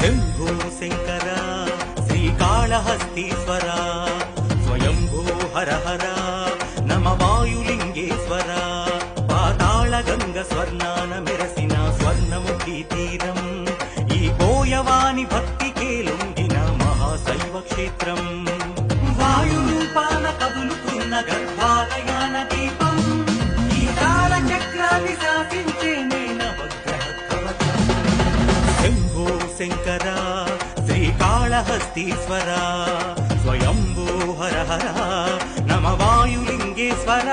शंभो शंकर श्रीकाళहस्तीश्वर स्वयंभो हर हर नम वायुलिंगेश्वर पाताళगंग स्वर्णान मेरसिन स्वर्णमुखी तीरं ई बोयवानि भक्तिके लొంగిన महाशैव क्षेत्रं वायुरूपान कदुलुతున్న గర్భాలయాన దీపం ఈ కాలచక్రాన్ని శాసించే నవగ్రహ కవచం शंभो शंकर श्रीकाళहस्तीश्वर स्वयंभो हर हर नम वायुलिंगेश्वर